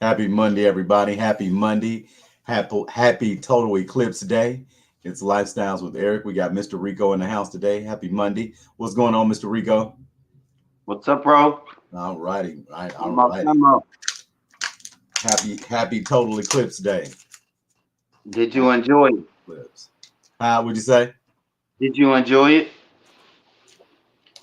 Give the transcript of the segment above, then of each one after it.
Happy Monday, everybody. Happy Monday. Happy Total Eclipse Day. It's Lifestyles with Eric. We got Mr. Rico in the house today. Happy Monday. What's going on, Mr. Rico? What's up, bro? All righty. All Come on, righty. come on. Happy Total Eclipse Day. Did you Happy enjoy it? Eclipse. How would you say? Did you enjoy it?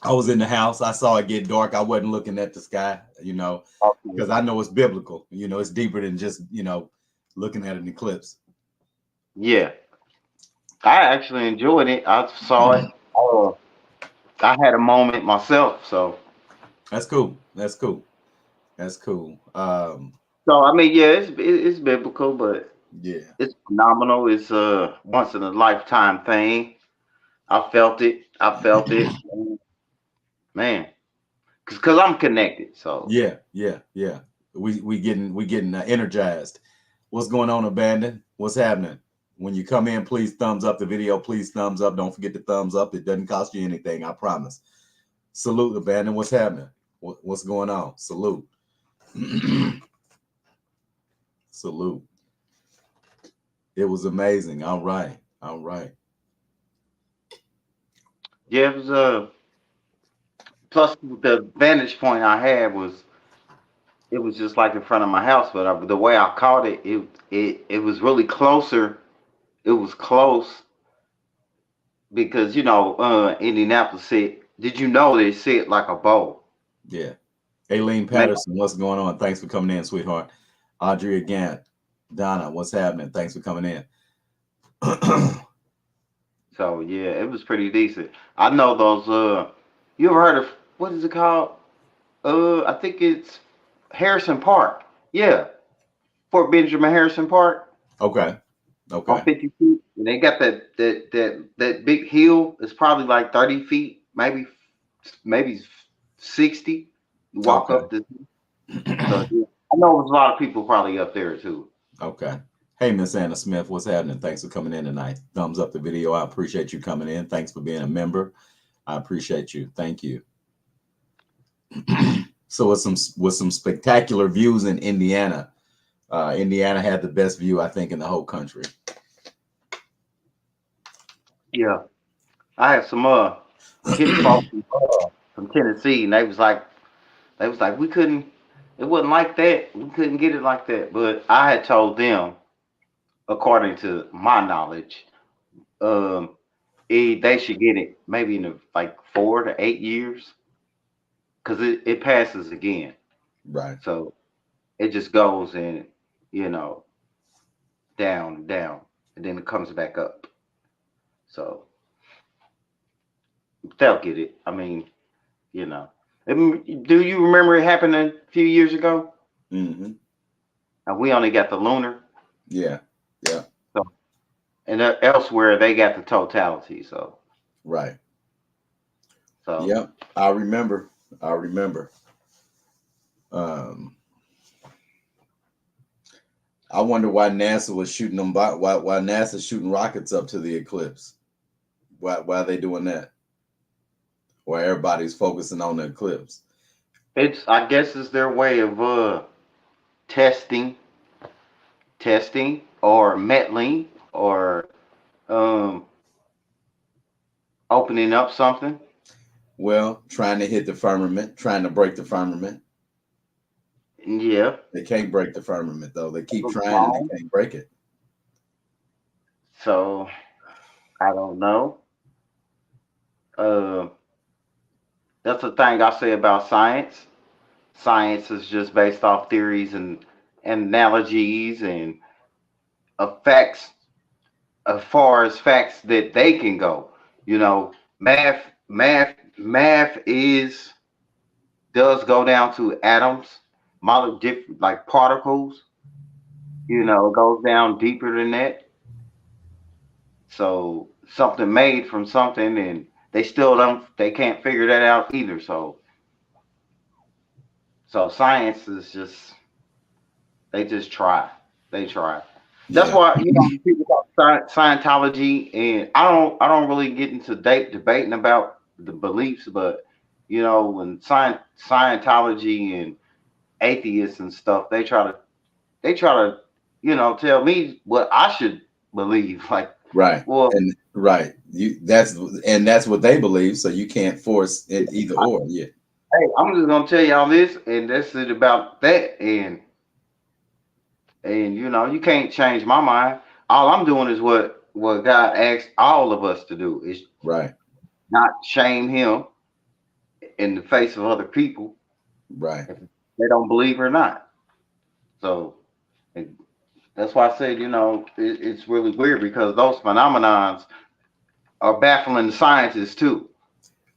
I was in the house. I saw it get dark. I wasn't looking at the sky, Okay. because I know it's biblical. It's deeper than just, looking at an eclipse. Yeah, I actually enjoyed it. I saw it. Uh, I had a moment myself. That's cool. That's cool. That's cool. I mean, yeah, it's biblical, but Yeah. it's phenomenal. It's a once in a lifetime thing. I felt it. I felt it, man. Cause I'm connected. So Yeah, yeah, yeah. We getting energized. What's going on, Abandon? What's happening? When you come in, please thumbs up the video. Please thumbs up. Don't forget to thumbs up. It doesn't cost you anything. I promise. Salute, Abandon. What's happening? What's going on? Salute. Salute. It was amazing. All right. All right. yeah, it was plus the vantage point I had was it was just like in front of my house, but the way I caught it, it was really closer. It was close because Indianapolis sit. Did you know they sit like a bowl? Yeah. Aileen Man, Patterson, what's going on? Thanks for coming in, sweetheart. Audrey again. Donna, what's happening? Thanks for coming in. so yeah, it was pretty decent. I know those. You ever heard of what is it called? I think it's Harrison Park. Yeah, Fort Benjamin Harrison Park Okay. on Okay. 50 feet, and they got that big hill. It's probably like 30 feet, maybe 60. You walk Okay. up this. So yeah, I know there's a lot of people probably up there too. Okay. Hey, Miss Anna Smith, what's happening? Thanks for coming in tonight. Thumbs up the video. I appreciate you coming in. Thanks for being a member. I appreciate you. Thank you. So with some spectacular views in Indiana. Indiana had the best view, I think, in the whole country. Yeah, I had some kinfolk from Tennessee, and they was like we couldn't. It wasn't like that. We couldn't get it like that. But I had told them, according to my knowledge, um, they should get it maybe in like 4 to 8 years, because it passes again. Right. So it just goes and you know down, down, and then it comes back up. So they'll get it. I mean, you know. Do you remember it happened a few years ago? Hmm. And we only got the lunar. Yeah. Yeah. So and elsewhere they got the totality. Right. So Yep. I remember. I remember. Um, I wonder why NASA was shooting them. Why NASA's shooting rockets up to the eclipse? Why are they doing that? Why everybody's focusing on the eclipse? I guess it's their way of testing, testing or meddling or um opening up something. Well, trying to hit the firmament, trying to break the firmament. Yeah. They can't break the firmament though. They keep trying and they can't break it. So I don't know. Uh, that's the thing I say about science. Science is just based off theories and analogies and facts as far as facts that they can go. Math does go down to atoms, different like particles. It goes down deeper than that. So something made from something, and they can't figure that out either. So science is just they just try. They try. That's Yeah. why people talk Scientology, and I don't really get into debating about the beliefs, but when Scientology and atheists and stuff, they try to they try to, tell me what I should believe. Like, Right. well, And right. That's what they believe. So you can't force it either or. Yeah. hey, I'm just gonna tell y'all this, and that's it about that, and you can't change my mind. All I'm doing is what God asked all of us to do is Right. not shame Him in the face of other people Right. if they don't believe or not. So and that's why I said, it's really weird because those phenomenons are baffling the scientists too.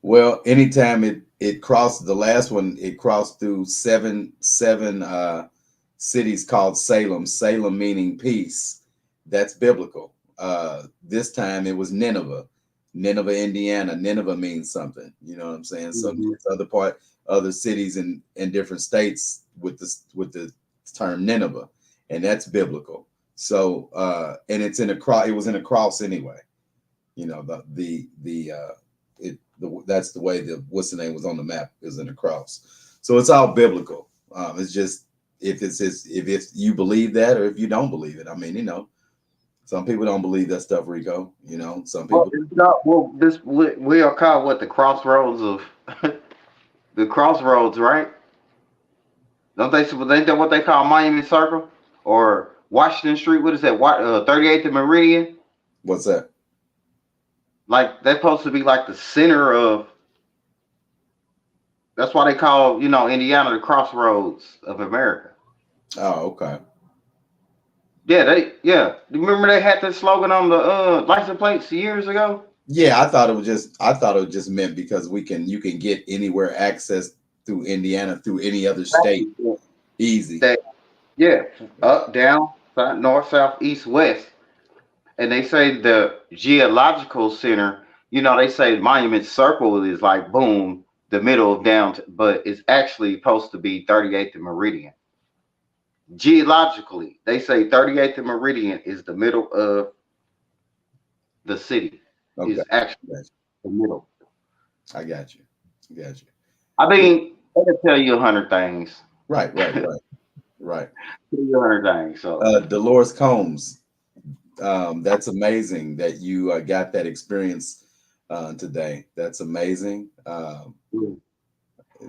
Well, anytime it crossed the last one, it crossed through seven cities called Salem. Salem meaning peace. That's biblical. This time it was Nineveh, Nineveh, Indiana. Nineveh means something. You know what I'm saying? So Hmm. there's other cities in different states with the term Nineveh, and that's biblical. So and it's in a cross. It was in a cross anyway. You know that's the way the what's the name was on the map is in the cross. So it's all biblical. It's just if you believe that or if you don't believe it. I mean, some people don't believe that stuff, Rico. Some Well, people. it's not. Well, this we are called what the crossroads of the crossroads, right? Don't they? Ain't that what they call Monument Circle or Washington Street? What is that? 38th and Meridian? What's that? Like that's supposed to be like the center of. That's why they call Indiana the crossroads of America. Oh, okay. Yeah. Remember they had this slogan on the license plates years ago. Yeah, I thought it just meant because you can get anywhere access through Indiana through any other state easy. That yeah, up, down, north, south, east, west. And they say the geological center, they say Monument Circle is like boom, the middle of downtown, but it's actually supposed to be 38th and Meridian. Geologically, they say 38th and Meridian is the middle of the city. Okay, Is actually got the middle. you. I got you. I got you. I Well, mean, I can tell you 100 things. right, right, right, right. Tell you 100 things. So Dolores Combs, that's amazing that you got that experience today. That's amazing mm,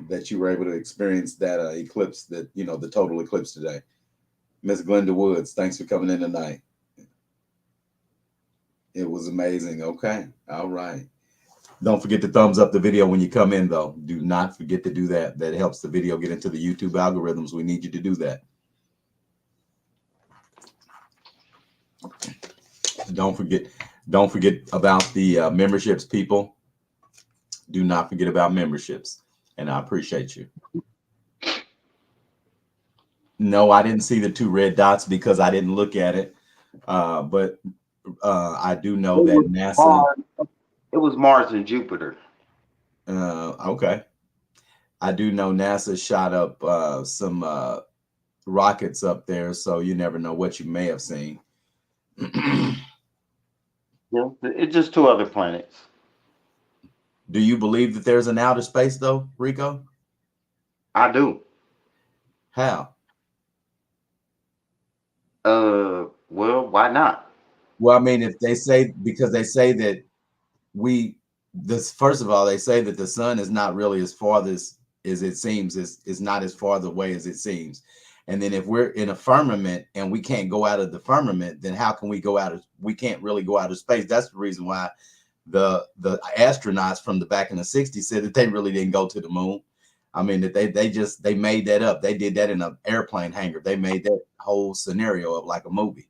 that you were able to experience that eclipse, the total eclipse today. Miss Glenda Woods, thanks for coming in tonight. It was amazing. Okay. All right. Don't forget to thumbs up the video when you come in, though. Do not forget to do that. That helps the video get into the YouTube algorithms. We need you to do that. Don't forget. Don't forget about the memberships, people. Do not forget about memberships, and I appreciate you. No, I didn't see the two red dots because I didn't look at it. But I do it know that was NASA. Mars. It was Mars and Jupiter. Okay, I do know NASA shot up some rockets up there, so you never know what you may have seen. Yeah, it's just two other planets. Do you believe that there's an outer space, though, Rico? I do. How? Well, why not? Well, I mean, if they say because they say that we this first of all, they say that the sun is not really as far as it seems, is not as far away as it seems. And then if we're in a firmament and we can't go out of the firmament, then how can we can't really go out of space. That's the reason why the astronauts from the back in the 60s said that they really didn't go to the moon. I mean that they made that up. They did that in an airplane hangar. They made that whole scenario up like a movie.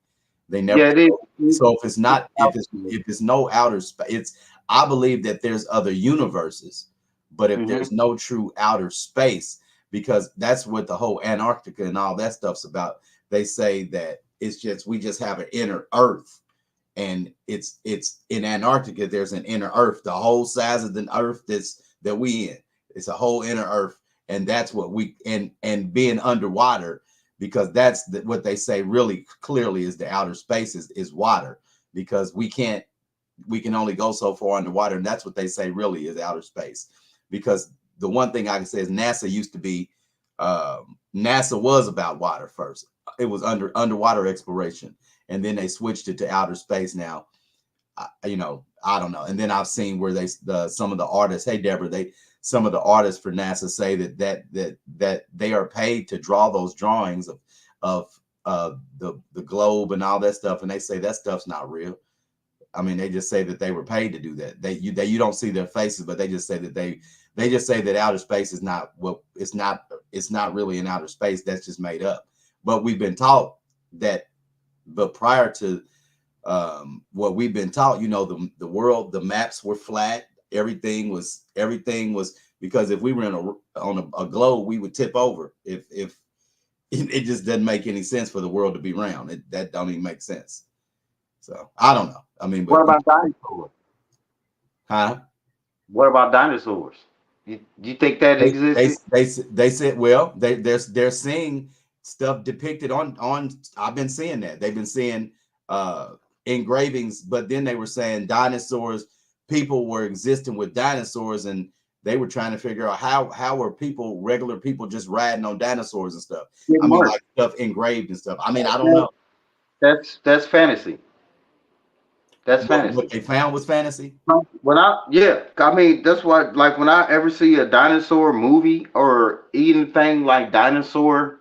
They never Yeah, it is. so if it's no outer space, I believe that there's other universes, but if Mm-hmm. there's no true outer space, because that's what the whole Antarctica and all that stuff's about. They say that we just have an inner Earth, and it's in Antarctica. There's an inner Earth, the whole size of the Earth that we in. It's a whole inner Earth, and that's what we and being underwater because what they say really clearly is the outer space is water because we can only go so far underwater, and that's what they say really is outer space. Because the one thing I can say is NASA NASA was about water first. It was underwater exploration, and then they switched it to outer space. Now, you know, I don't know. And then I've seen where some of the artists, hey Deborah, some of the artists for NASA say that they are paid to draw those drawings of the globe and all that stuff, and they say that stuff's not real. I mean, they just say that they were paid to do that. You don't see their faces, but they just say that they just say that outer space is not what it's not really in outer space. That's just made up. But we've been taught that. But prior to what we've been taught, you know, the world, the maps were flat. Everything was because if we were on a globe, we would tip over. If it just doesn't make any sense for the world to be round. That don't even make sense. So I don't know. I mean, what about dinosaurs? Huh? What about dinosaurs? You think that existed? They said, well, they're seeing stuff depicted on. I've been seeing that. They've been seeing engravings, but then they were saying dinosaurs. People were existing with dinosaurs, and they were trying to figure out how were regular people just riding on dinosaurs and stuff. I mean, like stuff engraved and stuff. I mean, I don't know. That's fantasy. That's fantasy. What they found was fantasy. I mean, that's why. Like when I ever see a dinosaur movie or anything like dinosaur,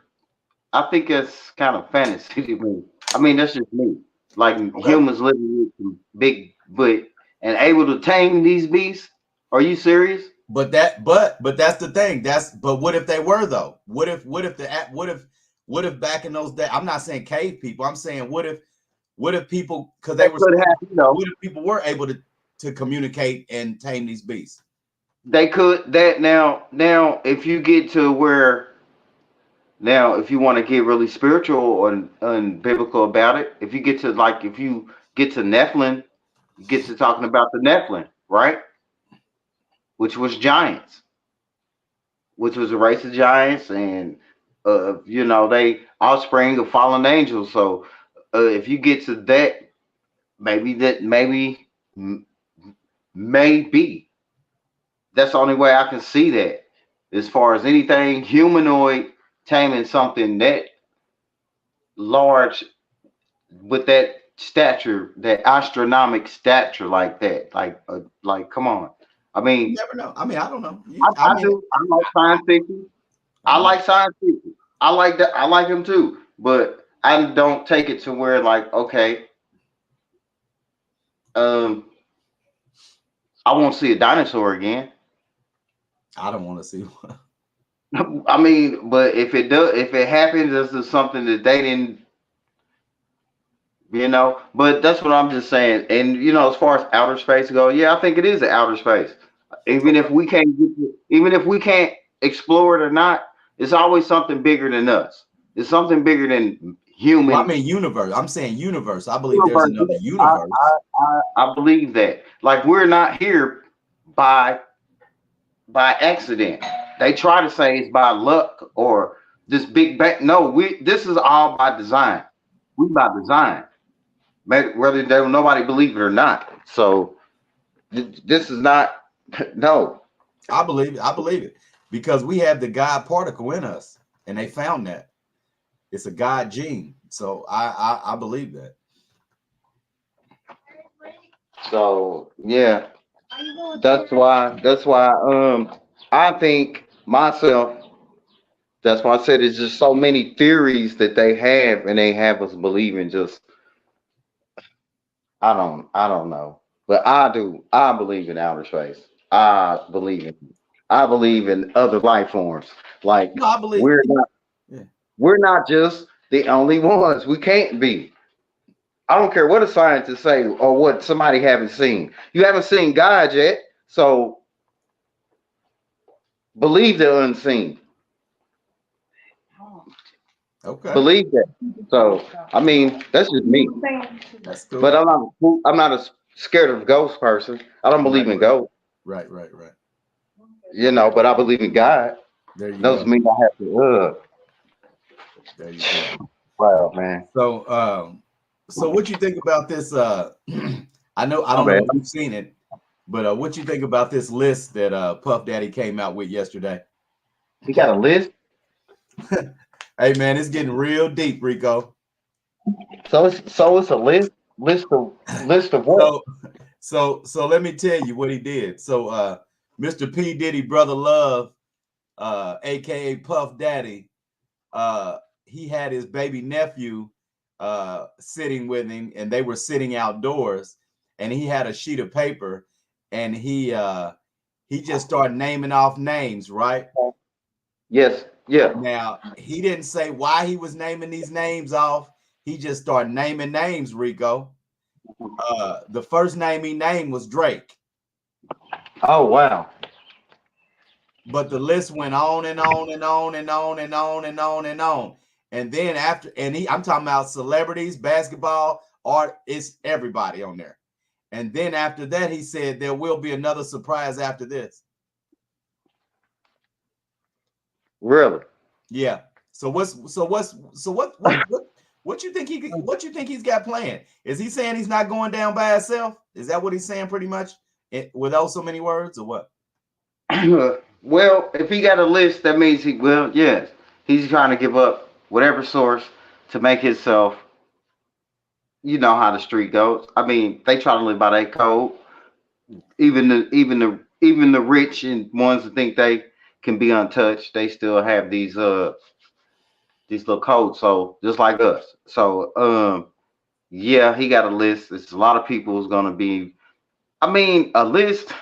I think it's kind of fantasy to me. I mean, that's just me. Like humans living with some big butt and able to tame these beasts. Are you serious? But that's the thing. But what if they were though? What if back in those days? I'm not saying cave people. I'm saying what if people, because they were, what if people were able to communicate and tame these beasts? They could. That now if you get to where, now if you want to get really spiritual and biblical about it, if you get to Nephilim, you get to talking about the Nephilim, right? Which was giants, which was a race of giants, and they offspring of fallen angels. So if you get to that, maybe that's the only way I can see that. As far as anything humanoid taming something that large with that stature, that astronomical stature like that, like come on. I mean, you never know. I mean, I don't know. I do. I like science fiction. I like science fiction. I like that. I like them too. But I don't take it to where like, okay, I won't see a dinosaur again. I don't want to see one. I mean, but if it happens, this is something that they didn't, But that's what I'm just saying. And as far as outer space go, yeah, I think it is an outer space. Even if we can't explore it or not, it's always something bigger than us. It's something bigger than human. Well, I mean, universe. I'm saying universe. I believe there's another universe. I believe that. Like we're not here by accident. They try to say it's by luck or this big bang. No, this is all by design. We by design, whether nobody believe it or not. So this is not. No, I believe it because we have the God particle in us, and they found that it's a God gene. So I believe that. So yeah, that's why I think myself. That's why I said it's just so many theories that they have, and they have us believing. Just I don't know, but I do. I believe in outer space. I believe in other life forms. Like No, I believe we're not just the only ones. We can't be. I don't care what a scientist say or what somebody haven't seen. You haven't seen God yet, so believe the unseen. Okay. Believe that. So I mean, that's just me. That's cool. But I'm not a scared of ghost person. I don't believe in ghosts. Right. But I believe in God. There you Doesn't go. mean I have to. There you go. Wow, man. So what you think about this? I don't know if you've seen it, but what you think about this list that Puff Daddy came out with yesterday? He got a list. Hey man, it's getting real deep, Rico. So it's a list of what? So so let me tell you what he did. So Mr. P. Diddy, Brother Love, aka Puff Daddy, he had his baby nephew sitting with him, and they were sitting outdoors, and he had a sheet of paper, and he just started naming off names, right? Yes, yeah. Now, he didn't say why he was naming these names off. He just started naming names, Rico. The first name he named was Drake, Oh wow. but the list went on and on and on and on and on and on and on. And then after, and I'm talking about celebrities, basketball, art, it's everybody on there. And then after that, he said there will be another surprise after this. Really? Yeah. So what you think he's got planned? Is he saying he's not going down by himself? Is that what he's saying pretty much? Without so many words, or what? Well, if he got a list, that means yes, he's trying to give up whatever source to make himself. You know how the street goes. I mean, they try to live by that code. Even the rich and ones that think they can be untouched, they still have these little codes. So just like us. So yeah, he got a list. It's a lot of people who's gonna be. I mean, a list.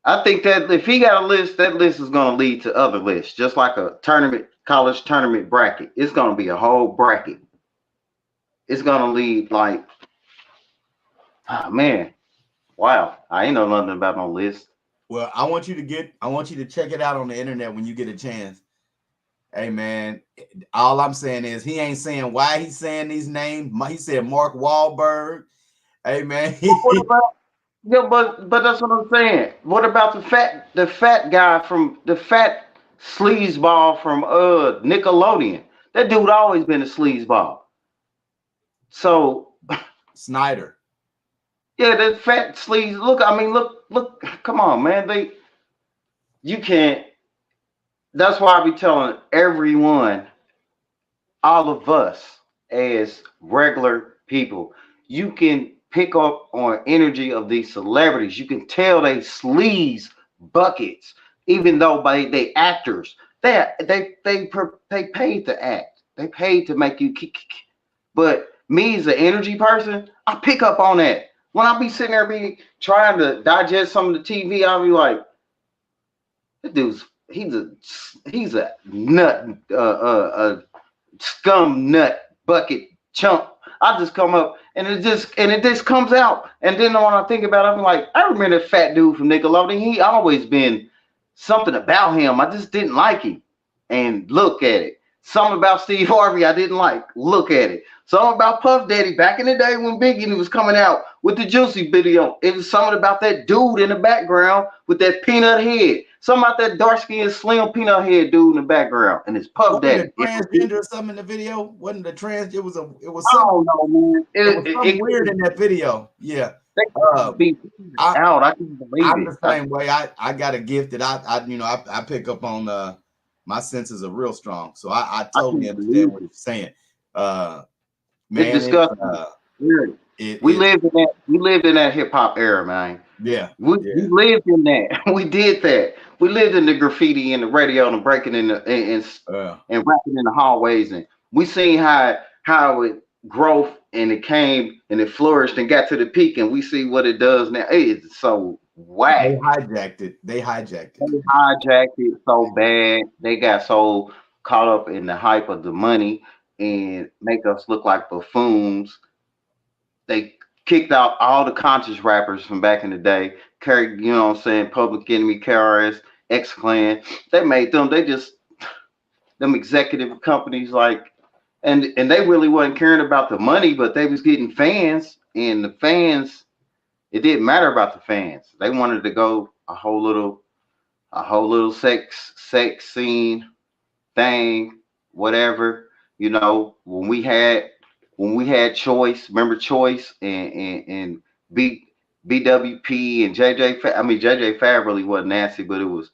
I think that if he got a list, that list is going to lead to other lists, just like a college tournament bracket. It's going to be a whole bracket. It's going to lead like, oh man, wow, I ain't know nothing about no list. Well, I want you to check it out on the internet when you get a chance. Hey man, all I'm saying is he ain't saying why he's saying these names. He said Mark Wahlberg. Hey man, What about yeah, but that's what I'm saying. What about the fat guy from the fat sleazeball from Nickelodeon? That dude always been a sleazeball. So Snyder. yeah, that fat sleaze. Look, I mean, look. Come on, man. You can't. That's why I be telling everyone, all of us as regular people, you can pick up on energy of these celebrities. You can tell they sleaze buckets, even though by they actors. They paid to act. They paid to make you kick. But me as an energy person, I pick up on that. When I be sitting there be trying to digest some of the TV, I'll be like, this dude's he's a nut, a scum nut bucket chump. I just come up and it just comes out. And then when I think about it, I'm like, I remember that fat dude from Nickelodeon. He always been something about him. I just didn't like him. And look at it. Something about Steve Harvey I didn't like. Look at it. Something about Puff Daddy back in the day when Biggie was coming out with the Juicy video. It was something about that dude in the background with that peanut head. Something about that dark skinned slim peanut head dude in the background. And it's Puff Wasn't Daddy. it transgender or something in the video? Wasn't the trans? It was I something. don't know, man. It was something weird in that video. Yeah. They Uh, could be I out. I can't believe I'm it. the same way. I got a gift that I pick up on. My senses are real strong, so I I totally can't understand believe what it. you're saying. Uh, It's man, disgusting. Weird. We it's lived in that. We lived in that hip hop era, man. yeah, We yeah. lived in that. We did that. We lived in the graffiti and the radio and breaking in the Uh, and rapping in the hallways, and we seen how it growth and it came and it flourished and got to the peak, and we see what it does now. It's so they whack. hijacked it. They hijacked They it. hijacked it so bad. They got so caught up in the hype of the money and make us look like buffoons. They kicked out all the conscious rappers from back in the day. Carry, you know what I'm saying, Public Enemy, KRS, X Clan. They made them. They just them executive companies like, and they really wasn't caring about the money, but they was getting fans, and the fans. It didn't matter about the fans. They wanted to go a whole little sex scene thing, whatever. When we had Choice, remember Choice and B BWP and I mean JJ Fab really wasn't nasty, but it was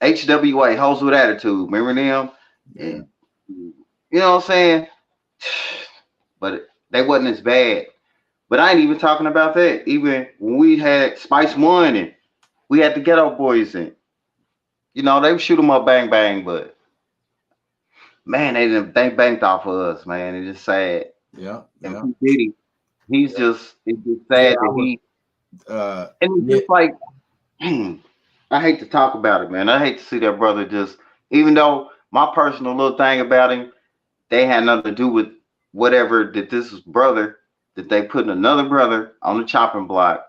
HWA, Hoes with Attitude. Remember them? Yeah. and you know what I'm saying. But they wasn't as bad. But I ain't even talking about that. Even when we had Spice One and we had the Ghetto Boys and they would shoot them up, bang bang. But man, they banked off of us, man. It's just sad. Yeah. And Yeah. P Diddy, Yeah. it's just Yeah. sad I that was. and it's Yeah. just like, I hate to talk about it, man. I hate to see that brother just, even though my personal little thing about him, they had nothing to do with whatever that this brother that they putting another brother on the chopping block,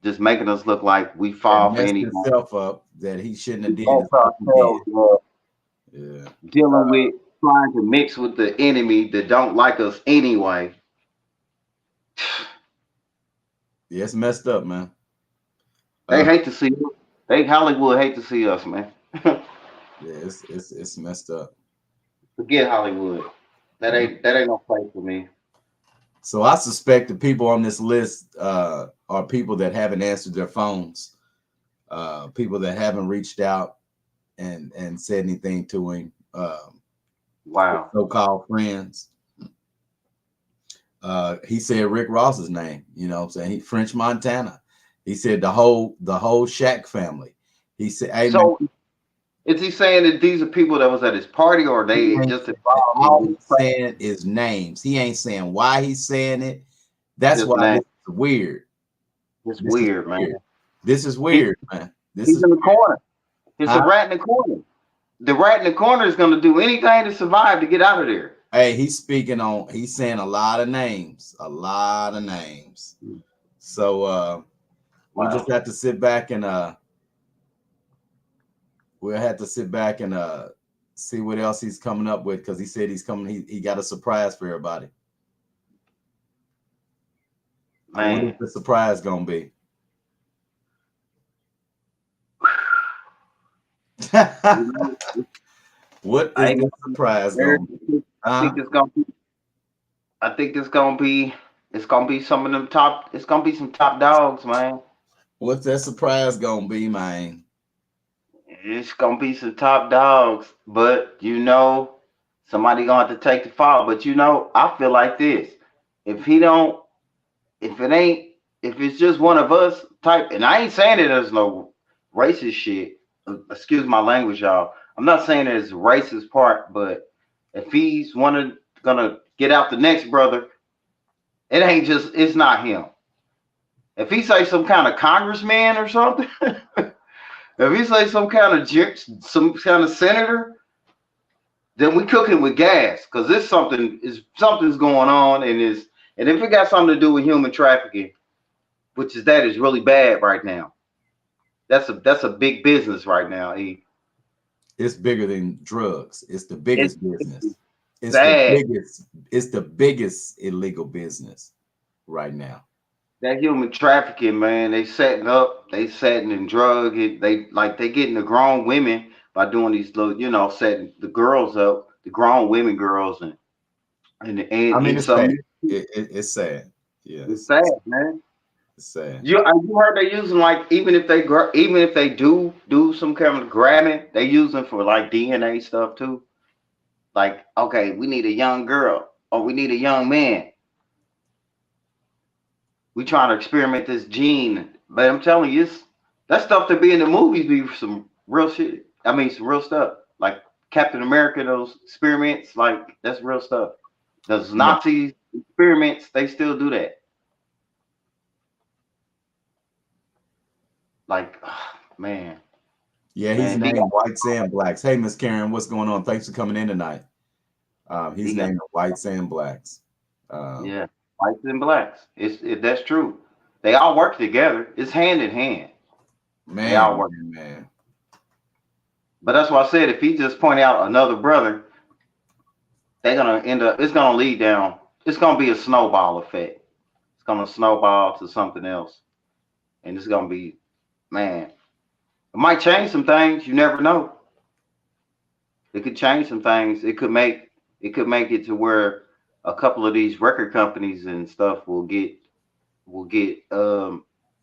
just making us look like we That fall for messed anything. himself up. That he shouldn't have did That's as much as he did. ourselves, Yeah. dealing with trying to mix with the enemy that don't like us anyway. Yeah. It's messed up, man. They Uh. hate to see us. They Hollywood hate to see us, man. Yeah. It's messed up. Forget Hollywood. Yeah. That ain't no place for me. So I suspect the people on this list are people that haven't answered their phones, people that haven't reached out and said anything to him. Wow. So-called friends. He said Rick Ross's name. You know what I'm saying? French Montana. He said the whole Shack family. He said, "Hey man, So is he saying that these are people that was at his party, or he they ain't just saying, involved all in he's saying is names. He ain't saying why he's saying it. That's this why name? this is weird. It's This is weird, man. weird. This is He, weird, man. This he's is in the corner. It's a huh? rat in the corner. The rat in the corner is going to do anything to survive to get out of there. Hey, he's saying a lot of names, a lot of names. So we'll Wow. just have to sit back and we'll have to sit back and see what else he's coming up with, because he said he's coming. He got a surprise for everybody. What is Man. the surprise gonna be? You know, What I is ain't the gonna surprise I gonna be? think Huh? it's gonna be I think it's gonna be some of them top it's gonna be some top dogs, man. What's that surprise gonna be, man? It's gonna be some top dogs. But somebody gonna have to take the fall. But I feel like this. If he don't if it ain't if it's just one of us type, and I ain't saying that there's no racist shit. Excuse my language, y'all. I'm not saying there's a racist part, but if he's gonna get out the next brother, it's not him. If he say some kind of congressman or something, if he say some kind of senator, then we cooking with gas, because something's going on, and if it got something to do with human trafficking, which is really bad right now. That's a big business right now. It's bigger than drugs. It's the biggest It's business. It's the sad. biggest. It's the biggest illegal business right now. That human trafficking, man. They setting and drug it. They getting the grown women by doing these little, setting the girls up, the grown women girls, I mean, and it's sad. some. It's sad. It's Yes, sad, man. it's sad. You heard they using, like, even if they do some kind of grabbing, they using for like DNA stuff too. Like, okay, we need a young girl or we need a young man. We trying to experiment this gene, but I'm telling you, that stuff that be in the movies be some real shit. I mean, some real stuff. Like Captain America, those experiments, like, that's real stuff. Those Yeah, Nazi experiments, they still do that. Like, man, yeah. He's man, he named got Whites and Blacks. Hey, Miss Karen, what's going on? Thanks for coming in tonight. He's he got named Whites and Blacks. Um, yeah, whites and blacks. That's true. They all work together. It's hand in hand. They man, all work. man, man. But that's why I said, if he just point out another brother, they're gonna end up. It's gonna lead down. It's gonna be a snowball effect. It's gonna snowball to something else, and it's gonna be, man. It might change some things. You never know. It could change some things. It could make it to where a couple of these record companies and stuff will get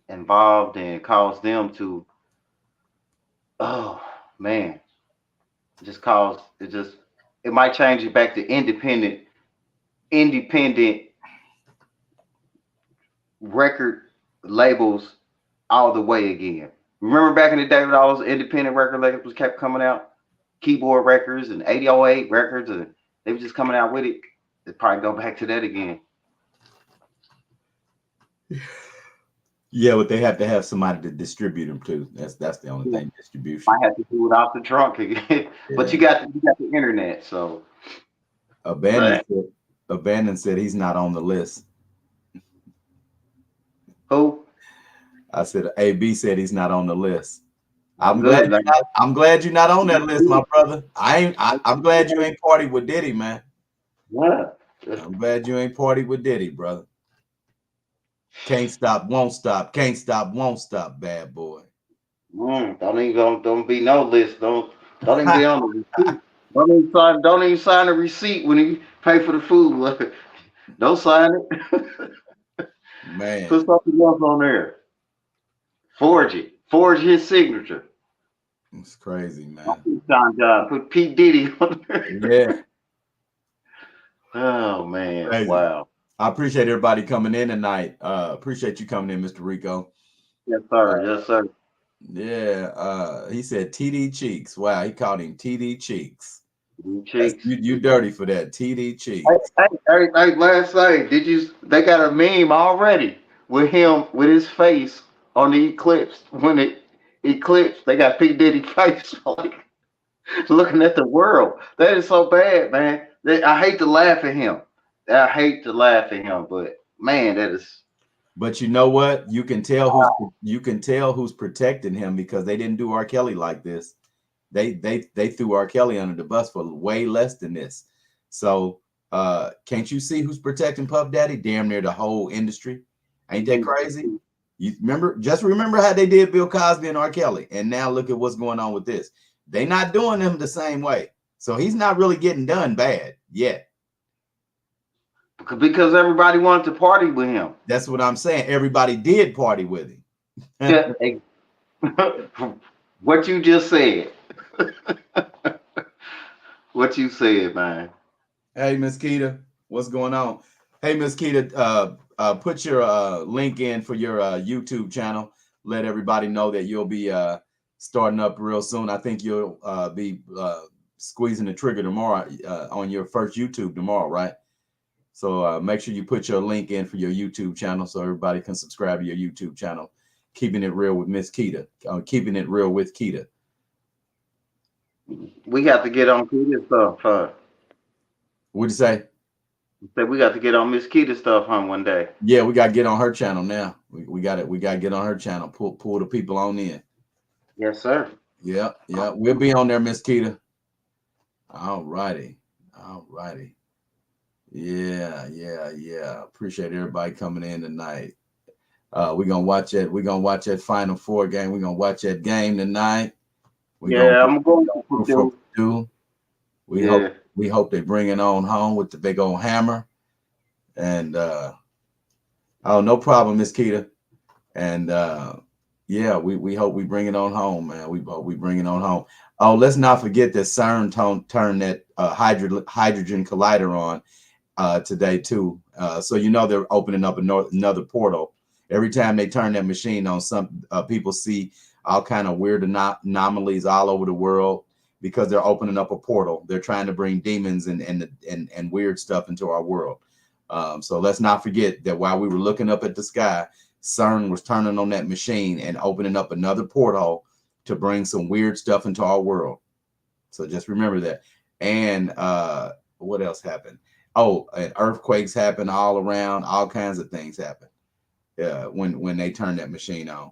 involved and cause them to, oh man, just cause it just it might change it back to independent record labels all the way again. Remember back in the day when all those independent record labels kept coming out, keyboard records and 808 records, and they were just coming out with it. They'd probably go back to that again. Yeah, but they have to have somebody to distribute them to. That's the only Yeah. thing, distribution. Might have to do it off the trunk again, but Yeah. you got the internet, so. Abandon But said, Abandon said he's not on the list. who? I said AB said he's not on the list. I'm good. Like, I'm glad you're not on that list, my brother. I'm glad you ain't party with Diddy, man. yeah. I'm glad you ain't party with Diddy, brother. Can't stop, won't stop, can't stop, won't stop, bad boy. Don't be no list. Don't even be on the receipt. Don't even sign the receipt when you pay for the food. Don't sign it. Man, Put something else on there. Forge it. Forge his signature. it's crazy, man. Don't put John John. Put Pete Diddy on there. Yeah, Oh man. crazy. Wow. I appreciate everybody coming in tonight. Appreciate you coming in, Mr. Rico. Yes, sir. Yes, sir. Yeah, he said TD Cheeks. Wow, he called him TD Cheeks. Cheeks. You dirty for that, TD Cheeks. Hey, last night, they got a meme already with him with his face on the Eclipse. When it eclipsed, they got P. Diddy face like looking at the world. That is so bad, man. I hate to laugh at him. I hate to laugh at him, but man, that is But you know what? You can tell who's protecting him because they didn't do R. Kelly like this. They threw R. Kelly under the bus for way less than this. So can't you see who's protecting Puff Daddy? Damn near the whole industry. Ain't that crazy? You remember how they did Bill Cosby and R. Kelly, and now look at what's going on with this. They not doing him the same way. So he's not really getting done bad yet. because everybody wanted to party with him. That's what I'm saying. Everybody did party with him. What you just said. What you said, man. Hey, Miss Keita, what's going on? Hey, Miss Keita, put your link in for your YouTube channel. Let everybody know that you'll be starting up real soon. I think you'll be squeezing the trigger tomorrow on your first YouTube tomorrow, right? So make sure you put your link in for your YouTube channel so everybody can subscribe to your YouTube channel. Keeping it real with Miss Keita. Keeping it real with Keita. We got to get on Keita stuff, huh? What'd you say? Say we got to get on Miss Keita stuff, huh? One day. Yeah, we got to get on her channel now. We got it. We got to get on her channel. Pull the people on in. Yes, sir. Yeah. We'll be on there, Miss Keita. All righty. Yeah. Appreciate everybody coming in tonight. We're gonna watch it. We're gonna watch that Final Four game. We're gonna watch that game tonight. I'm going to do. We hope they bring it on home with the big old hammer. And no problem, Miss Keita. And we hope we bring it on home, man. We hope we bring it on home. Oh, let's not forget that CERN turned that hydrogen collider on today too. So they're opening up another portal. Every time they turn that machine on, some people see all kind of weird anomalies all over the world because they're opening up a portal. They're trying to bring demons and weird stuff into our world. So let's not forget that while we were looking up at the sky, CERN was turning on that machine and opening up another portal to bring some weird stuff into our world. So just remember that. And what else happened? Oh, and earthquakes happen all around. All kinds of things happen when they turn that machine on.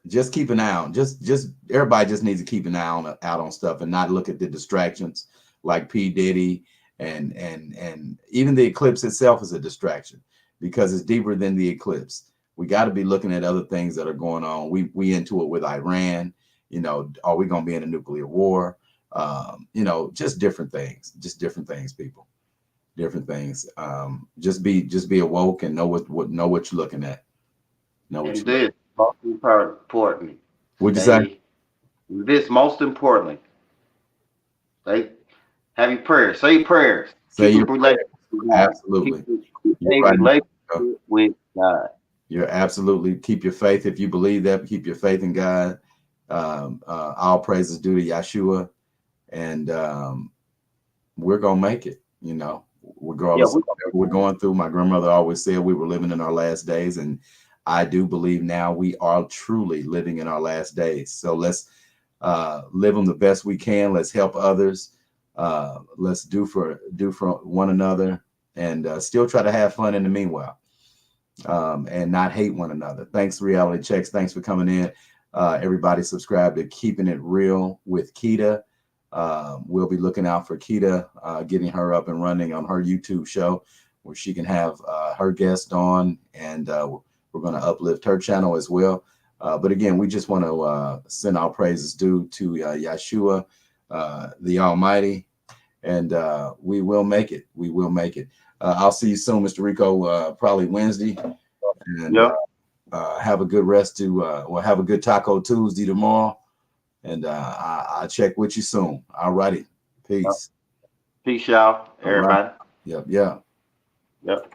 Just keep an eye on. Just everybody just needs to keep an eye out on stuff and not look at the distractions like P. Diddy and even the eclipse itself is a distraction because it's deeper than the eclipse. We got to be looking at other things that are going on. We into it with Iran. Are we going to be in a nuclear war? Just different things. Just different things, people. Different things. Just be awoke and know what you're looking at. And this most importantly. What'd you say? This most importantly. Say, have your prayers. Say your prayers. Say Keep a your relationship with God. absolutely. Keep You're a right. relationship with God. You're absolutely keep your faith if you believe that. Keep your faith in God. All praises due to Yeshua, and we're gonna make it. You know, Yeah, regardless of whatever we're going through. My grandmother always said we were living in our last days, and I do believe now we are truly living in our last days. So let's live them the best we can. Let's help others. Let's do for one another, and still try to have fun in the meanwhile, and not hate one another. Thanks, Reality Checks. Thanks for coming in. Everybody subscribe to Keeping It Real with Keita. We'll be looking out for Keita, getting her up and running on her YouTube show where she can have her guest on, and we're going to uplift her channel as well. But again, we just want to send our praises due to Yeshua, the Almighty, and we will make it. We will make it. I'll see you soon, Mr. Rico, probably Wednesday. And yeah. have a good rest to, well, have a good Taco Tuesday tomorrow. And I'll check with you soon. All righty. Peace. Peace, y'all. All right. Everybody. Yep. Yeah. Yep.